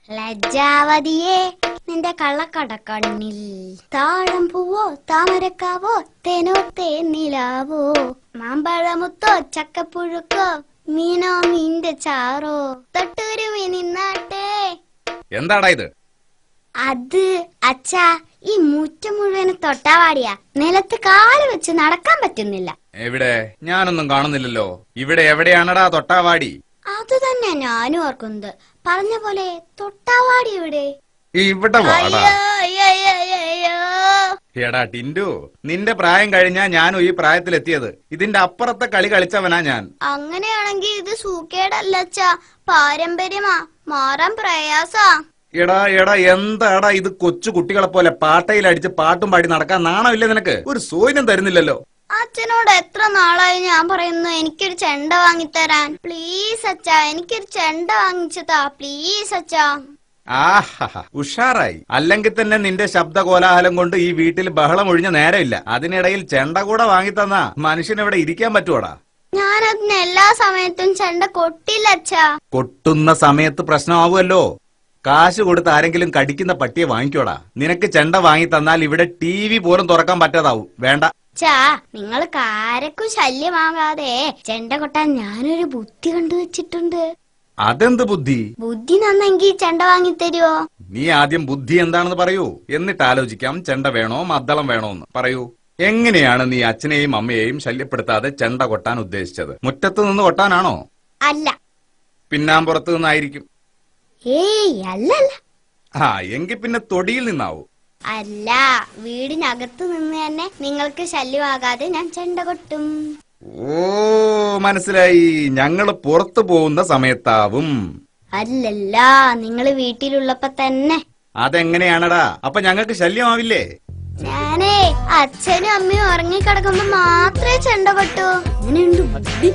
ലജ്ജാവതിയെ നിന്റെ കള്ളക്കടക്കണ്ണിൽ താഴം പൂവോ താമരക്കാവോ തേനോ തേനിലാവോ മാമ്പഴമുത്തോ ചക്കപ്പുഴുക്കോ മീനോ മീന്റെ ചാറോ തൊട്ടുരുവി നിന്നാട്ടെ. എന്താടാ ഇത്? അത് അച്ഛാ, ഈ മുറ്റം മുഴുവന് തൊട്ടാവാടിയാ. നിലത്ത് കാല് വെച്ച് നടക്കാൻ പറ്റുന്നില്ല. എവിടെ? ഞാനൊന്നും കാണുന്നില്ലല്ലോ. ഇവിടെ എവിടെയാണടാ തൊട്ടാവാടി? അത് തന്നെ ഞാനും ഓർക്കുന്നത്. പറഞ്ഞ പോലെ തൊട്ടാവാടി ഇവിടെ. ഇവിടെ എടാ ടിൻഡു, നിന്റെ പ്രായം കഴിഞ്ഞാ ഞാനും ഈ പ്രായത്തിലെത്തിയത്. ഇതിന്റെ അപ്പുറത്തെ കളി കളിച്ചവനാ ഞാൻ. അങ്ങനെയാണെങ്കിൽ ഇത് സൂക്കേടല്ല അച്ഛാ, പാരമ്പര്യമാ, മാറാൻ പ്രയാസാ. എടാ എന്താടാ ഇത്? കൊച്ചു കുട്ടികളെ പോലെ പാട്ടയിലടിച്ച് പാട്ടും പാടി നടക്കാൻ നാണമില്ലേ നിനക്ക്? ഒരു സൂര്യം തരുന്നില്ലല്ലോ. അച്ഛനോട് എത്ര നാളായി ഞാൻ പറയുന്നു എനിക്കൊരു ചെണ്ട വാങ്ങിത്തരാൻ. പ്ലീസ് അച്ഛാ, എനിക്കൊരു ചെണ്ട വാങ്ങിച്ചതാ, പ്ലീസ് അച്ഛാ. ആഹാ, ഉഷാറായി. അല്ലെങ്കിൽ തന്നെ നിന്റെ ശബ്ദ കോലാഹലം കൊണ്ട് ഈ വീട്ടിൽ ബഹളം ഒഴിഞ്ഞ നേരമില്ല. അതിനിടയിൽ ചെണ്ട കൂടെ വാങ്ങിത്തന്നാ മനുഷ്യനെവിടെ ഇരിക്കാൻ പറ്റുവാടാ? ഞാനതിന് എല്ലാ സമയത്തും ചെണ്ട കൊട്ടില്ല അച്ഛാ. കൊട്ടുന്ന സമയത്ത് പ്രശ്നമാവുമല്ലോ. കാശ് കൊടുത്ത് ആരെങ്കിലും കടിക്കുന്ന പട്ടിയെ വാങ്ങിക്കോടാ. നിനക്ക് ചെണ്ട വാങ്ങി തന്നാൽ ഇവിടെ TV പോലും തുറക്കാൻ പറ്റാതാവും. വേണ്ട ചാ, നിങ്ങൾ കാരക്കും ശല്യമാകാതെ ചെണ്ട കൊട്ടാൻ ഞാനൊരു ബുദ്ധി കണ്ടുവച്ചിട്ടുണ്ട്. അതെന്ത് ബുദ്ധി? ബുദ്ധി നന്നെങ്കിൽ ചെണ്ട വാങ്ങിത്തരുവോ? നീ ആദ്യം ബുദ്ധി എന്താണെന്ന് പറയൂ, എന്നിട്ട് ആലോചിക്കാം ചെണ്ട വേണോ മദ്ദളം വേണോന്ന്. പറയൂ, എങ്ങനെയാണ് നീ അച്ഛനെയും അമ്മയെയും ശല്യപ്പെടുത്താതെ ചെണ്ട കൊട്ടാൻ ഉദ്ദേശിച്ചത്? മുറ്റത്ത് നിന്ന് കൊട്ടാനാണോ? അല്ല. പിന്നാമ്പുറത്ത് നിന്നായിരിക്കും. ഏയ് അല്ലല്ല. എങ്കിൽ പിന്നെ തൊടിയിൽ നിന്നാവൂ. അല്ല, വീടിനകത്ത് നിന്ന് തന്നെ നിങ്ങൾക്ക് ശല്യമാകാതെ ഞാൻ ചെണ്ട കൊട്ടും. ഓ, മനസ്സിലായി. ഞങ്ങള് പുറത്തു പോകുന്ന സമയത്താവും. അല്ലല്ല, നിങ്ങള് വീട്ടിലുള്ളപ്പോ തന്നെ. അതെങ്ങനെയാണടാ? അപ്പൊ ഞങ്ങൾക്ക് ശല്യമാവില്ലേ? ഞാനേ അച്ഛനും അമ്മയും ഉറങ്ങിക്കിടക്കുമ്പോ മാത്രമേ ചെണ്ട കൊട്ടൂ. അങ്ങനെയുണ്ട് ബുദ്ധി.